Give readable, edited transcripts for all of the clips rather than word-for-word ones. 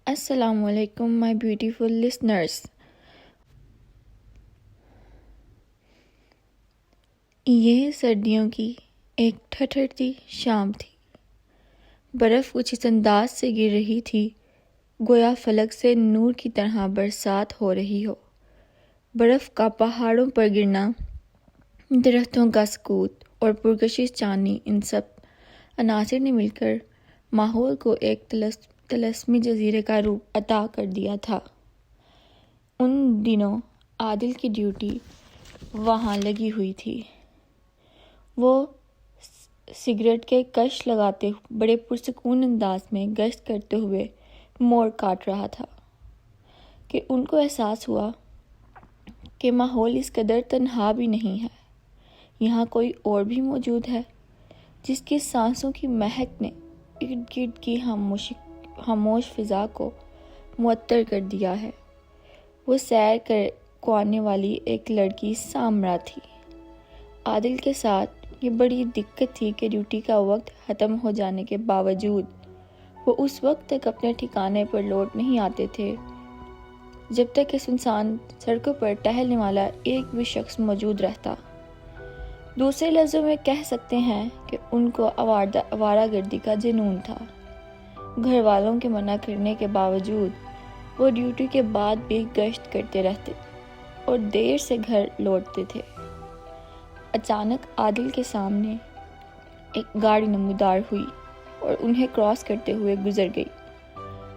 السلام علیکم مائی beautiful listeners. یہ سردیوں کی ایک ٹھٹھرتی شام تھی. برف کچھ اس انداز سے گر رہی تھی گویا فلک سے نور کی طرح برسات ہو رہی ہو. برف کا پہاڑوں پر گرنا، درختوں کا سکوت اور پرکشش چاندنی، ان سب عناصر نے مل کر ماحول کو ایک طلسمی جزیرے کا روپ عطا کر دیا تھا. ان دنوں عادل کی ڈیوٹی وہاں لگی ہوئی تھی. وہ سگریٹ کے کش لگاتے بڑے پرسکون انداز میں گشت کرتے ہوئے موڑ کاٹ رہا تھا کہ ان کو احساس ہوا کہ ماحول اس قدر تنہا بھی نہیں ہے. یہاں کوئی اور بھی موجود ہے جس کی سانسوں کی مہک نے ارد گرد کی خاموش فضا کو معطر کر دیا ہے. وہ سیر کو آنے والی ایک لڑکی سامرا تھی. عادل کے ساتھ یہ بڑی دقت تھی کہ ڈیوٹی کا وقت ختم ہو جانے کے باوجود وہ اس وقت تک اپنے ٹھکانے پر لوٹ نہیں آتے تھے جب تک کہ سنسان سڑکوں پر ٹہلنے والا ایک بھی شخص موجود رہتا. دوسرے لفظوں میں کہہ سکتے ہیں کہ ان کو آوارہ گردی کا جنون تھا. گھر والوں کے منع کرنے کے باوجود وہ ڈیوٹی کے بعد بھی گشت کرتے رہتے اور دیر سے گھر لوٹتے تھے. اچانک عادل کے سامنے ایک گاڑی نمودار ہوئی اور انہیں کراس کرتے ہوئے گزر گئی،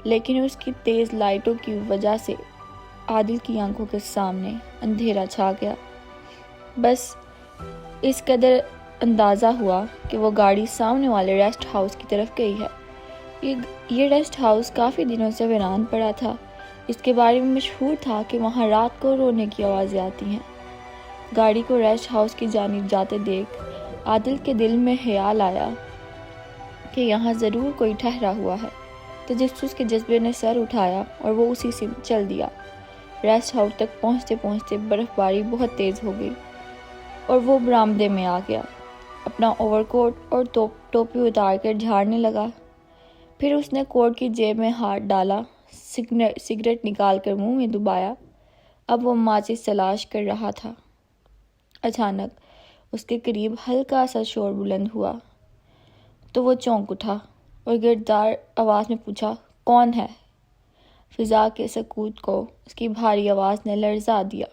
لیکن اس کی تیز لائٹوں کی وجہ سے عادل کی آنکھوں کے سامنے اندھیرا چھا گیا. بس اس قدر اندازہ ہوا کہ وہ گاڑی سامنے والے ریسٹ ہاؤس کی طرف گئی ہے. یہ ریسٹ ہاؤس کافی دنوں سے ویران پڑا تھا. اس کے بارے میں مشہور تھا کہ وہاں رات کو رونے کی آوازیں آتی ہیں. گاڑی کو ریسٹ ہاؤس کی جانب جاتے دیکھ عادل کے دل میں خیال آیا کہ یہاں ضرور کوئی ٹھہرا ہوا ہے. تجسس کے جذبے نے سر اٹھایا اور وہ اسی سے چل دیا. ریسٹ ہاؤس تک پہنچتے پہنچتے برف باری بہت تیز ہو گئی اور وہ برآمدے میں آ گیا. اپنا اوور کوٹ اور ٹوپی اتار کر جھاڑنے لگا. پھر اس نے کوٹ کی جیب میں ہاتھ ڈالا، سگریٹ نکال کر منہ میں دبایا. اب وہ ماچس تلاش کر رہا تھا. اچانک اس کے قریب ہلکا سا شور بلند ہوا تو وہ چونک اٹھا اور گرددار آواز میں پوچھا، کون ہے؟ فضا کے سکوت کو اس کی بھاری آواز نے لرزا دیا.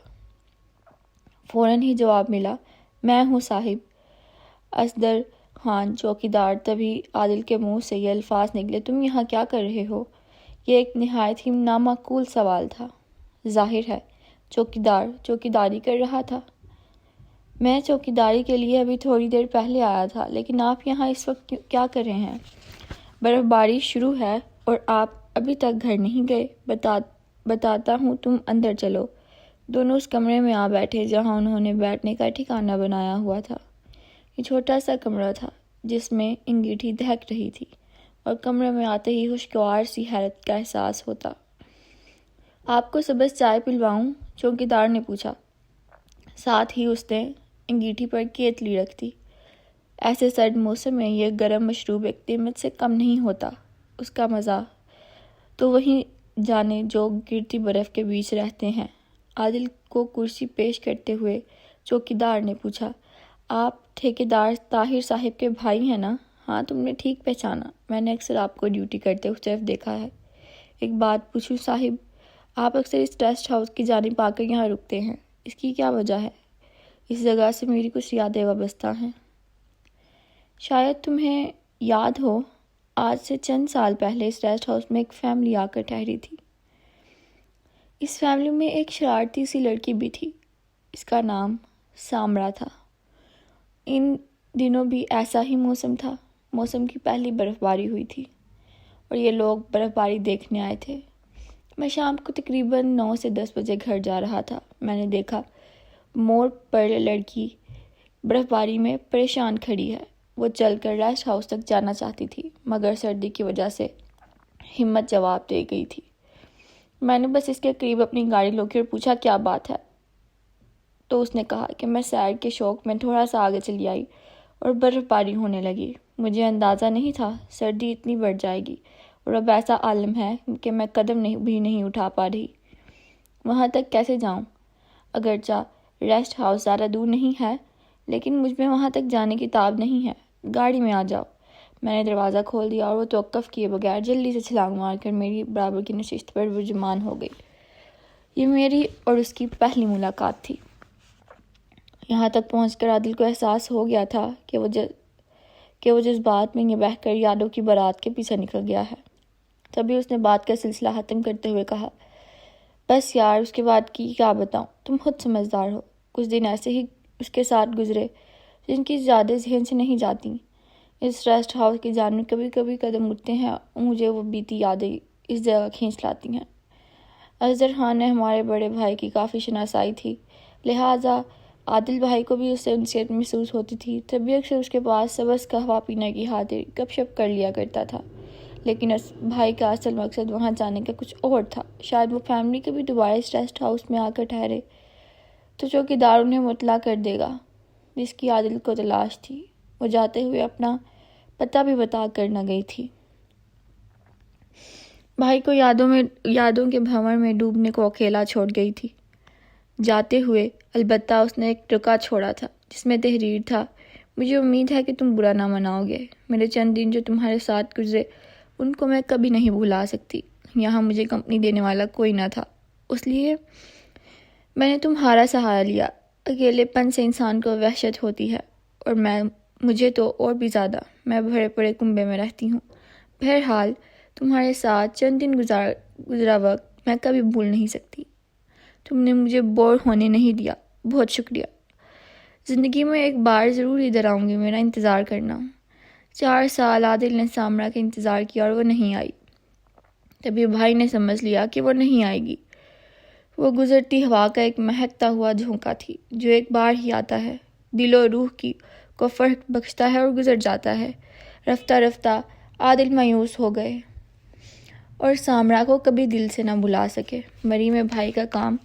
فوراً ہی جواب ملا، میں ہوں صاحب. اصغر خان چوکیدار. تبھی عادل کے منہ سے یہ الفاظ نکلے، تم یہاں کیا کر رہے ہو؟ یہ ایک نہایت ہی نامعقول سوال تھا. ظاہر ہے چوکیدار چوکیداری کر رہا تھا. میں چوکیداری کے لیے ابھی تھوڑی دیر پہلے آیا تھا، لیکن آپ یہاں اس وقت کیا کر رہے ہیں؟ برف باری شروع ہے اور آپ ابھی تک گھر نہیں گئے. بتاتا ہوں، تم اندر چلو. دونوں اس کمرے میں آ بیٹھے جہاں انہوں نے بیٹھنے کا ٹھکانہ بنایا ہوا تھا. یہ چھوٹا سا کمرہ تھا جس میں انگیٹھی دہک رہی تھی اور کمرے میں آتے ہی خوشگوار سی حیرت کا احساس ہوتا. آپ کو سبز چائے پلواؤں؟ چوکیدار نے پوچھا. ساتھ ہی اس نے انگیٹھی پر کیتلی رکھ دی. ایسے سرد موسم میں یہ گرم مشروب ایک نعمت سے کم نہیں ہوتا. اس کا مزہ تو وہی جانے جو گرتی برف کے بیچ رہتے ہیں. عادل کو کرسی پیش کرتے ہوئے چوکیدار نے پوچھا، آپ ٹھیکیدار طاہر صاحب کے بھائی ہیں نا؟ ہاں، تم نے ٹھیک پہچانا. میں نے اکثر آپ کو ڈیوٹی کرتے اس طرف دیکھا ہے. ایک بات پوچھوں صاحب، آپ اکثر اس ریسٹ ہاؤس کی جانب آ کر یہاں رکتے ہیں، اس کی کیا وجہ ہے؟ اس جگہ سے میری کچھ یادیں وابستہ ہیں. شاید تمہیں یاد ہو، آج سے چند سال پہلے اس ریسٹ ہاؤس میں ایک فیملی آ کر ٹھہری تھی. اس فیملی میں ایک شرارتی سی لڑکی بھی تھی. اس کا نام سامرا تھا. ان دنوں بھی ایسا ہی موسم تھا. موسم کی پہلی برف باری ہوئی تھی اور یہ لوگ برف باری دیکھنے آئے تھے. میں شام کو تقریباً 9 سے 10 بجے گھر جا رہا تھا. میں نے دیکھا موڑ پر لڑکی برف باری میں پریشان کھڑی ہے. وہ چل کر ریسٹ ہاؤس تک جانا چاہتی تھی مگر سردی کی وجہ سے ہمت جواب دے گئی تھی. میں نے بس اس کے قریب اپنی گاڑی روکی اور پوچھا، کیا بات ہے؟ تو اس نے کہا کہ میں سیر کے شوق میں تھوڑا سا آگے چلی آئی اور برف باری ہونے لگی. مجھے اندازہ نہیں تھا سردی اتنی بڑھ جائے گی اور اب ایسا عالم ہے کہ میں قدم بھی نہیں اٹھا پا رہی۔ وہاں تک کیسے جاؤں؟ اگرچہ ریسٹ ہاؤس زیادہ دور نہیں ہے، لیکن مجھ میں وہاں تک جانے کی تاب نہیں ہے۔ گاڑی میں آ جاؤ۔ میں نے دروازہ کھول دیا اور وہ توقف کیے بغیر جلدی سے چھلانگ مار کر میری برابر کی نشست پر برجمان ہو گئی۔ یہ میری اور اس کی پہلی ملاقات تھی۔ یہاں تک پہنچ کر عادل کو احساس ہو گیا تھا کہ وہ جذبات میں یہ بہہ کر یادوں کی بارات کے پیچھے نکل گیا ہے۔ تبھی اس نے بات کا سلسلہ ختم کرتے ہوئے کہا، بس یار، اس کے بعد کی کیا بتاؤں، تم خود سمجھدار ہو۔ کچھ دن ایسے ہی اس کے ساتھ گزرے جن کی یادیں ذہن سے نہیں جاتی۔ اس ریسٹ ہاؤس کی جانب کبھی کبھی قدم اٹھتے ہیں اور مجھے وہ بیتی یادیں اس جگہ کھینچ لاتی ہیں۔ اظہر خان نے ہمارے بڑے بھائی کی کافی شناسائی تھی، لہٰذا عادل بھائی کو بھی اس سے انسیت محسوس ہوتی تھی۔ تبھی اکثر اس کے پاس سبز قہوہ پینے کی خاطر گپ شپ کر لیا کرتا تھا، لیکن اس بھائی کا اصل مقصد وہاں جانے کا کچھ اور تھا۔ شاید وہ فیملی کبھی دوبارہ اس ریسٹ ہاؤس میں آ کر ٹھہرے تو چوکیدار انہیں مطلع کر دے گا، جس کی عادل کو تلاش تھی۔ وہ جاتے ہوئے اپنا پتہ بھی بتا کر نہ گئی تھی۔ بھائی کو یادوں کے بھنور میں ڈوبنے کو اکیلا چھوڑ گئی تھی۔ جاتے ہوئے البتہ اس نے ایک ٹکا چھوڑا تھا جس میں تحریر تھا، مجھے امید ہے کہ تم برا نہ مناؤ گے۔ میرے چند دن جو تمہارے ساتھ گزرے ان کو میں کبھی نہیں بھلا سکتی۔ یہاں مجھے کمپنی دینے والا کوئی نہ تھا، اس لیے میں نے تمہارا سہارا لیا۔ اکیلے پن سے انسان کو وحشت ہوتی ہے، اور مجھے تو اور بھی زیادہ۔ میں بھرے پڑے کنبے میں رہتی ہوں۔ بہرحال تمہارے ساتھ چند دن گزرا وقت میں کبھی بھول نہیں سکتی۔ تم نے مجھے بور ہونے نہیں دیا، بہت شکریہ۔ زندگی میں ایک بار ضرور ادھر آؤں گی، میرا انتظار کرنا۔ 4 سال عادل نے سامرا کا انتظار کیا اور وہ نہیں آئی۔ تبھی بھائی نے سمجھ لیا کہ وہ نہیں آئے گی۔ وہ گزرتی ہوا کا ایک مہکتا ہوا جھونکا تھی جو ایک بار ہی آتا ہے، دل و روح کو فرق بخشتا ہے اور گزر جاتا ہے۔ رفتہ رفتہ عادل مایوس ہو گئے اور سامرا کو کبھی دل سے نہ بھلا سکے۔ مری میں بھائی کا کام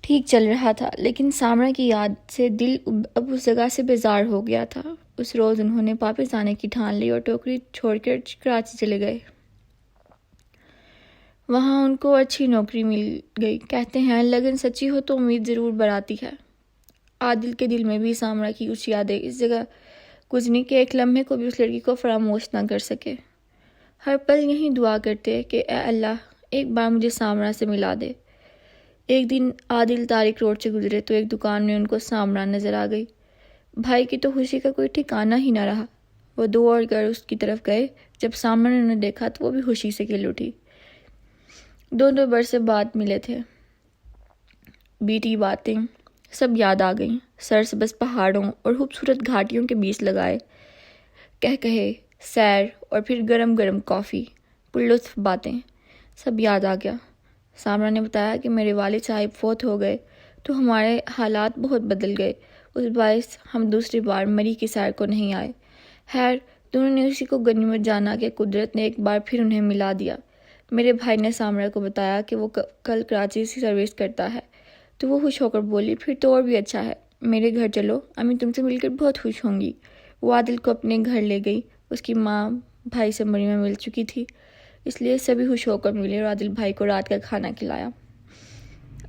ٹھیک چل رہا تھا، لیکن سامرا کی یاد سے دل اب اس جگہ سے بیزار ہو گیا تھا۔ اس روز انہوں نے واپس آنے کی ٹھان لی اور ٹوکری چھوڑ کر کراچی چلے گئے۔ وہاں ان کو اچھی نوکری مل گئی۔ کہتے ہیں لگن سچی ہو تو امید ضرور براتی ہے۔ عادل کے دل میں بھی سامرا کی کچھ یادیں اس جگہ گزری کہ ایک لمحے کو بھی اس لڑکی کو فراموش نہ کر سکے۔ ہر پل یہی دعا کرتے کہ اے اللہ ایک بار مجھے سامرا سے ملا دے۔ ایک دن عادل طارق روڈ سے گزرے تو ایک دکان میں ان کو سامرا نظر آ گئی۔ بھائی کی تو خوشی کا کوئی ٹھکانہ ہی نہ رہا۔ وہ دوڑ کر اس کی طرف گئے۔ جب سامرا نے انہیں دیکھا تو وہ بھی خوشی سے کھل اٹھی۔ دو برس بعد ملے تھے۔ بیتی باتیں سب یاد آ گئیں۔ سرسبز پہاڑوں اور خوبصورت گھاٹیوں کے بیچ لگائے کہے، سیر اور پھر گرم گرم کافی، پرلطف باتیں، سب یاد آ گیا۔ سامرا نے بتایا کہ میرے والد صاحب فوت ہو گئے تو ہمارے حالات بہت بدل گئے۔ اس باعث ہم دوسری بار مری کی سیر کو نہیں آئے۔ خیر، دونوں نے اسی کو غنیمت جانا کہ قدرت نے ایک بار پھر انہیں ملا دیا۔ میرے بھائی نے سامرا کو بتایا کہ وہ کل کراچی سے سروس کرتا ہے، تو وہ خوش ہو کر بولی، پھر تو اور بھی اچھا ہے، میرے گھر چلو، امی تم سے مل کر بہت خوش ہوں گی۔ وہ عادل کو اپنے گھر لے گئی۔ اس کی ماں بھائی سے مری میں مل چکی تھی، اس لیے سبھی خوش ہو کر ملے اور عادل بھائی کو رات کا کھانا کھلایا۔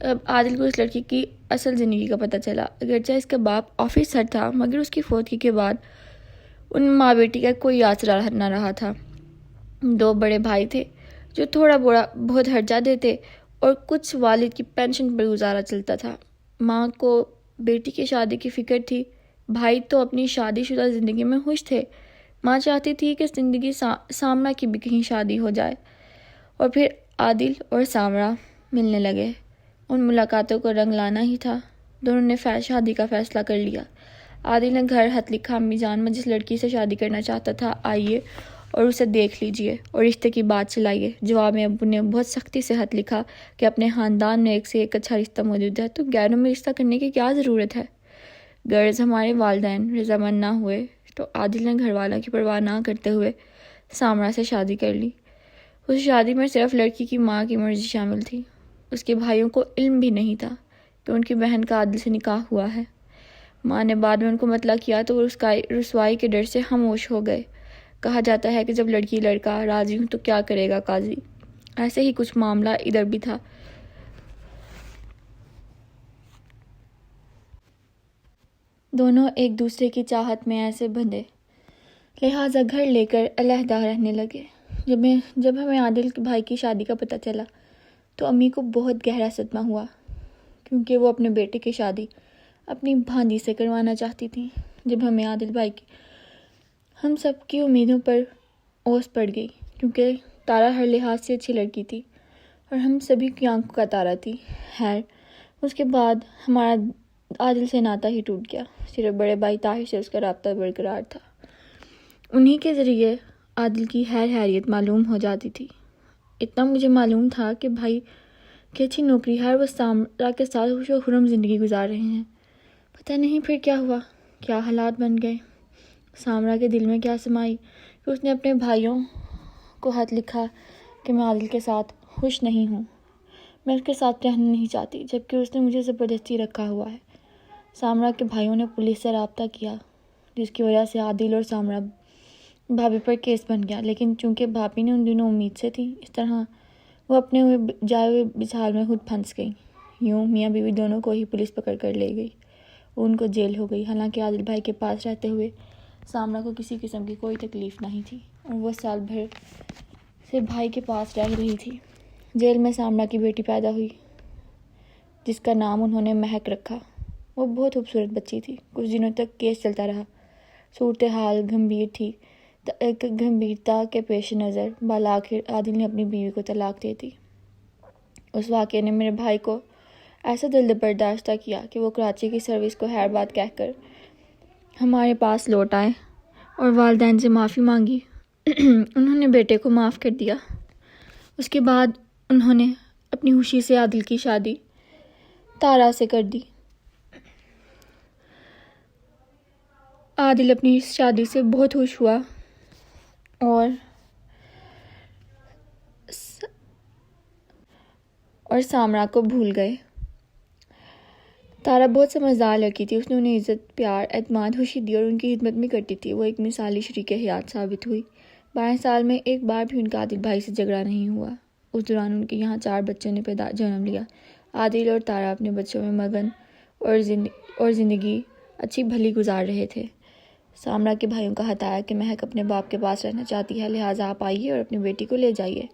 اب عادل کو اس لڑکی کی اصل زندگی کا پتہ چلا۔ اگرچہ اس کا باپ آفیسر تھا، مگر اس کی فوتگی کے بعد ان ماں بیٹی کا کوئی آسرا نہ رہا تھا۔ 2 بڑے بھائی تھے جو تھوڑا بہت خرچہ دیتے اور کچھ والد کی پینشن پر گزارا چلتا تھا۔ ماں کو بیٹی کی شادی کی فکر تھی، بھائی تو اپنی شادی شدہ زندگی میں خوش تھے۔ ماں چاہتی تھی کہ زندگی سامرا کی بھی کہیں شادی ہو جائے، اور پھر عادل اور سامرا ملنے لگے۔ ان ملاقاتوں کو رنگ لانا ہی تھا۔ دونوں نے شادی کا فیصلہ کر لیا۔ عادل نے گھر خط لکھا، امی جان میں جس لڑکی سے شادی کرنا چاہتا تھا آئیے اور اسے دیکھ لیجئے اور رشتے کی بات چلائیے۔ جواب میں ابو نے بہت سختی سے خط لکھا کہ اپنے خاندان میں ایک سے ایک اچھا رشتہ موجود ہے تو غیروں میں رشتہ کرنے کی کیا ضرورت ہے۔ غرض ہمارے والدین رضامند نہ ہوئے تو عادل نے گھر والوں کی پرواہ نہ کرتے ہوئے سامرا سے شادی کر لی۔ اس شادی میں صرف لڑکی کی ماں کی مرضی شامل تھی۔ اس کے بھائیوں کو علم بھی نہیں تھا کہ ان کی بہن کا عادل سے نکاح ہوا ہے۔ ماں نے بعد میں ان کو مطلع کیا تو وہ رسوائی کے ڈر سے خاموش ہو گئے۔ کہا جاتا ہے کہ جب لڑکی لڑکا راضی ہوں تو کیا کرے گا قاضی، ایسے ہی کچھ معاملہ ادھر بھی تھا۔ دونوں ایک دوسرے کی چاہت میں ایسے بندھے، لہٰذا گھر لے کر علیحدہ رہنے لگے۔ جب ہمیں عادل بھائی کی شادی کا پتہ چلا تو امی کو بہت گہرا صدمہ ہوا، کیونکہ وہ اپنے بیٹے کی شادی اپنی بھانجی سے کروانا چاہتی تھیں۔ جب ہمیں عادل بھائی کی ہم سب کی امیدوں پر اوس پڑ گئی، کیونکہ تارا ہر لحاظ سے اچھی لڑکی تھی اور ہم سبھی کی آنکھوں کا تارا تھی۔ خیر، اس کے بعد ہمارا عادل سے ناتا ہی ٹوٹ گیا، صرف بڑے بھائی طاہر سے اس کا رابطہ برقرار تھا۔ انہی کے ذریعے عادل کی خیریت معلوم ہو جاتی تھی۔ اتنا مجھے معلوم تھا کہ بھائی کی اچھی نوکری ہے اور وہ سامرا کے ساتھ خوش و خرم زندگی گزار رہے ہیں۔ پتہ نہیں پھر کیا ہوا، کیا حالات بن گئے۔ سامرا کے دل میں کیا سمائی کہ اس نے اپنے بھائیوں کو خط لکھا کہ میں عادل کے ساتھ خوش نہیں ہوں، میں اس کے ساتھ رہنا نہیں چاہتی، جبکہ اس نے مجھے زبردستی رکھا ہوا ہے۔ سامرا کے بھائیوں نے پولیس سے رابطہ کیا، جس کی وجہ سے عادل اور سامرا بھابھی پر کیس بن گیا، لیکن چونکہ بھابھی نے ان دنوں امید سے تھی، اس طرح وہ اپنے جائے ہوئے بچھال میں خود پھنس گئی۔ یوں میاں بیوی دونوں کو ہی پولیس پکڑ کر لے گئی، ان کو جیل ہو گئی۔ حالانکہ عادل بھائی کے پاس رہتے ہوئے سامرا کو کسی قسم کی کوئی تکلیف نہیں تھی اور وہ سال بھر سے بھائی کے پاس رہ رہی تھی۔ جیل میں سامرا کی بیٹی پیدا ہوئی، جس کا نام انہوں نے مہک رکھا۔ وہ بہت خوبصورت بچی تھی۔ کچھ دنوں تک کیس چلتا رہا۔ صورتحال گھمبیر تھی۔ گھمبیرتا کے پیش نظر بالآخر عادل نے اپنی بیوی کو طلاق دے دی۔ اس واقعے نے میرے بھائی کو ایسا دل برداشتہ کیا کہ وہ کراچی کی سروس کو خیر بات کہہ کر ہمارے پاس لوٹ آئے اور والدین سے معافی مانگی۔ انہوں نے بیٹے کو معاف کر دیا۔ اس کے بعد انہوں نے اپنی خوشی سے عادل کی شادی تارا سے کر دی۔ عادل اپنی اس شادی سے بہت خوش ہوا اور سامرا کو بھول گئے۔ تارا بہت سمجھدار لڑکی تھی، اس نے انہیں عزت، پیار، اعتماد، خوشی دی اور ان کی خدمت بھی کرتی تھی۔ وہ ایک مثالی شریک حیات ثابت ہوئی۔ 12 سال میں ایک بار بھی ان کا عادل بھائی سے جھگڑا نہیں ہوا۔ اس دوران ان کے یہاں 4 بچوں نے جنم لیا۔ عادل اور تارا اپنے بچوں میں مگن اور زندگی اچھی بھلی گزار رہے تھے۔ سامرا کے بھائیوں کا خط آیا کہ مہک اپنے باپ کے پاس رہنا چاہتی ہے، لہٰذا آپ آئیے اور اپنی بیٹی کو لے جائیے۔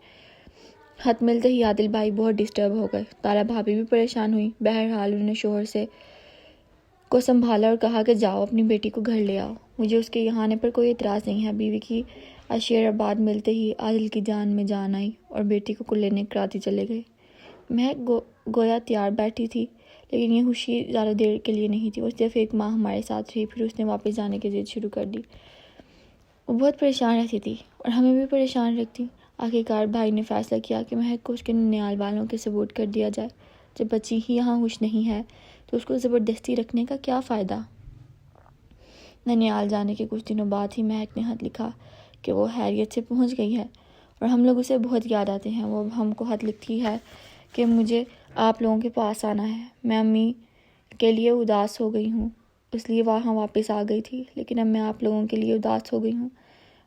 خط ملتے ہی عادل بھائی بہت ڈسٹرب ہو گئے۔ تارا بھابھی بھی پریشان ہوئی۔ بہرحال انہوں نے شوہر کو سنبھالا اور کہا کہ جاؤ اپنی بیٹی کو گھر لے آؤ، مجھے اس کے یہاں آنے پر کوئی اعتراض نہیں ہے۔ بیوی کی اشیر آباد ملتے ہی عادل کی جان میں جان آئی اور بیٹی کو لینے کراچی چلے گئے۔ مہک گویا تیار بیٹھی تھی، لیکن یہ خوشی زیادہ دیر کے لیے نہیں تھی۔ وہ صرف 1 ماہ ہمارے ساتھ رہی، پھر اس نے واپس جانے کی ضد شروع کر دی۔ وہ بہت پریشان رہتی تھی اور ہمیں بھی پریشان رکھتی۔ آخرکار بھائی نے فیصلہ کیا کہ مہک کو اس کے ننیال والوں کے سپورٹ کر دیا جائے۔ جب بچی ہی یہاں خوش نہیں ہے تو اس کو زبردستی رکھنے کا کیا فائدہ۔ ننیال جانے کے کچھ دنوں بعد ہی مہک نے خط لکھا کہ وہ خیریت سے پہنچ گئی ہے اور ہم لوگ اسے بہت یاد آتے ہیں۔ وہ ہم کو خط لکھتی ہے کہ مجھے آپ لوگوں کے پاس آنا ہے، میں امی کے لیے اداس ہو گئی ہوں، اس لیے وہاں واپس آ گئی تھی، لیکن اب میں آپ لوگوں کے لیے اداس ہو گئی ہوں۔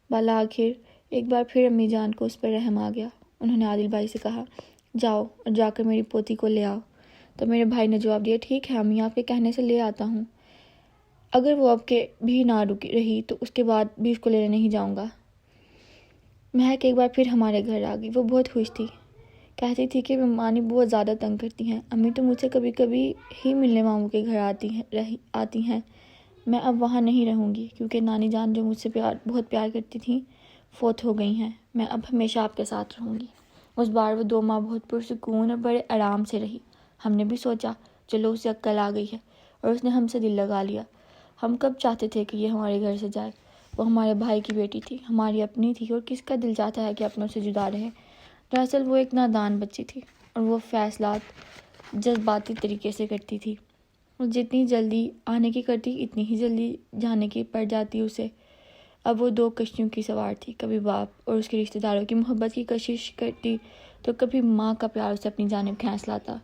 بالآخر ایک بار پھر امی جان کو اس پر رحم آ گیا۔ انہوں نے عادل بھائی سے کہا جاؤ اور جا کر میری پوتی کو لے آؤ۔ تو میرے بھائی نے جواب دیا ٹھیک ہے امی، آپ کے کہنے سے لے آتا ہوں، اگر وہ اب کے بھی نہ رہی تو اس کے بعد بھی اس کو لینے نہیں جاؤں گا۔ مہک ایک بار پھر ہمارے گھر آ گئی۔ وہ بہت خوش تھی، کہتی تھی کہ ممانی بہت زیادہ تنگ کرتی ہیں، امی تو مجھ سے کبھی کبھی ہی ملنے ماموں کے گھر آتی ہیں، میں اب وہاں نہیں رہوں گی، کیونکہ نانی جان جو مجھ سے بہت پیار کرتی تھیں فوت ہو گئی ہیں، میں اب ہمیشہ آپ کے ساتھ رہوں گی۔ اس بار وہ 2 ماہ بہت پرسکون اور بڑے آرام سے رہی۔ ہم نے بھی سوچا چلو اسے عقل آ گئی ہے اور اس نے ہم سے دل لگا لیا۔ ہم کب چاہتے تھے کہ یہ ہمارے گھر سے جائے، وہ ہمارے بھائی کی بیٹی تھی، ہماری اپنی تھی، اور کس کا دل چاہتا ہے کہ اپنوں سے جدا رہے۔ دراصل وہ ایک نادان بچی تھی اور وہ فیصلات جذباتی طریقے سے کرتی تھی، اور جتنی جلدی آنے کی کرتی اتنی ہی جلدی جانے کی پڑ جاتی اسے۔ اب وہ 2 کشتیوں کی سوار تھی، کبھی باپ اور اس کے رشتہ داروں کی محبت کی کشش کرتی تو کبھی ماں کا پیار اسے اپنی جانب کھینچ لاتا۔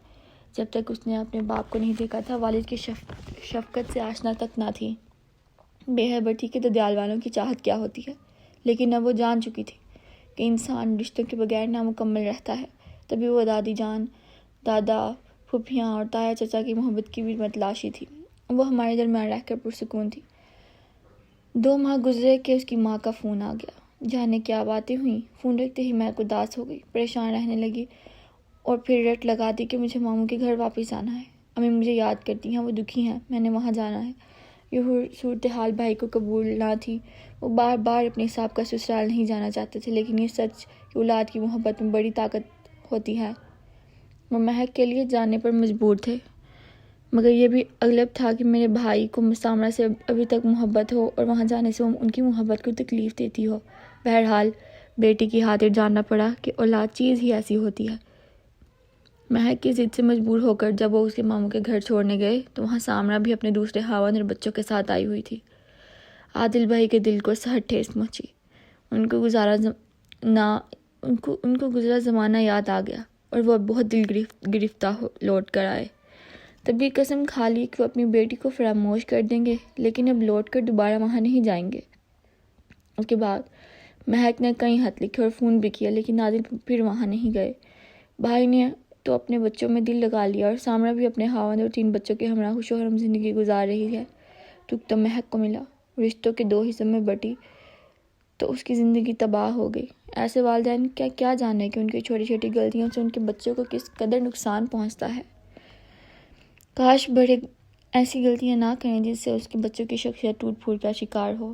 جب تک اس نے اپنے باپ کو نہیں دیکھا تھا، والد کی شفقت سے آشنا تک نہ تھی، بے خبر تھی کہ ددیال والوں کی چاہت کیا ہوتی ہے۔ لیکن اب وہ جان چکی تھی کہ انسان رشتوں کے بغیر نامکمل رہتا ہے. تبھی وہ دادی جان، دادا، پھوپھیاں اور تایا چچا کی محبت کی بھی متلاشی تھی. وہ ہمارے درمیان رہ کر پرسکون تھی. 2 ماہ گزرے کہ اس کی ماں کا فون آ گیا. جانے کیا باتیں ہوئیں. فون رکھتے ہی میں اداس ہو گئی، پریشان رہنے لگی اور پھر رٹ لگا دی کہ مجھے ماموں کے گھر واپس آنا ہے. امی مجھے یاد کرتی ہیں، وہ دکھی ہیں، میں نے وہاں جانا ہے. یہ صورتحال بھائی کو قبول نہ تھی. وہ بار بار اپنے حساب کا سسرال نہیں جانا چاہتے تھے، لیکن یہ سچ کہ اولاد کی محبت میں بڑی طاقت ہوتی ہے. وہ مہک کے لیے جانے پر مجبور تھے، مگر یہ بھی اغلب تھا کہ میرے بھائی کو مسامرہ سے ابھی تک محبت ہو اور وہاں جانے سے وہ ان کی محبت کو تکلیف دیتی ہو. بہرحال بیٹی کی خاطر جاننا پڑا کہ اولاد چیز ہی ایسی ہوتی ہے. مہک کی ضد سے مجبور ہو کر جب وہ اس کے ماموں کے گھر چھوڑنے گئے تو وہاں سامرہ بھی اپنے دوسرے خاوند اور بچوں کے ساتھ آئی ہوئی تھی. عادل بھائی کے دل کو سخت ٹھیس پہنچی. ان کو گزرا زمانہ یاد آ گیا اور وہ بہت دل گرفتہ لوٹ کر آئے. تبھی قسم کھا لی کہ وہ اپنی بیٹی کو فراموش کر دیں گے، لیکن اب لوٹ کر دوبارہ وہاں نہیں جائیں گے. اس کے بعد مہک نے کئی خط لکھے اور فون بھی کیا، لیکن عادل پھر وہاں نہیں گئے. بھائی نے تو اپنے بچوں میں دل لگا لیا اور سامرہ بھی اپنے خاوند اور 3 بچوں کے ہمراہ خوش و خرم زندگی گزار رہی ہے. دکھ تو مہک کو ملا، رشتوں کے 2 حصوں میں بٹی تو اس کی زندگی تباہ ہو گئی. ایسے والدین کیا جانے کہ ان کی چھوٹی چھوٹی غلطیوں سے ان کے بچوں کو کس قدر نقصان پہنچتا ہے. کاش بڑے ایسی غلطیاں نہ کریں جس سے اس کے بچوں کی شخصیت ٹوٹ پھوٹ کا شکار ہو.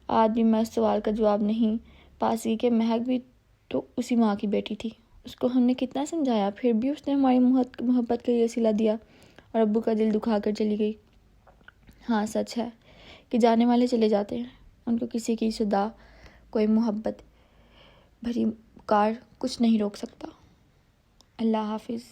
آج بھی میں اس سوال کا جواب نہیں پا سکی کہ مہک بھی تو اسی ماں کی بیٹی تھی. اس کو ہم نے کتنا سمجھایا، پھر بھی اس نے ہماری محبت کا یہ صلہ دیا اور ابو کا دل دکھا کر چلی گئی. ہاں سچ ہے کہ جانے والے چلے جاتے ہیں، ان کو کسی کی صدا، کوئی محبت بھری پکار کچھ نہیں روک سکتا. اللہ حافظ.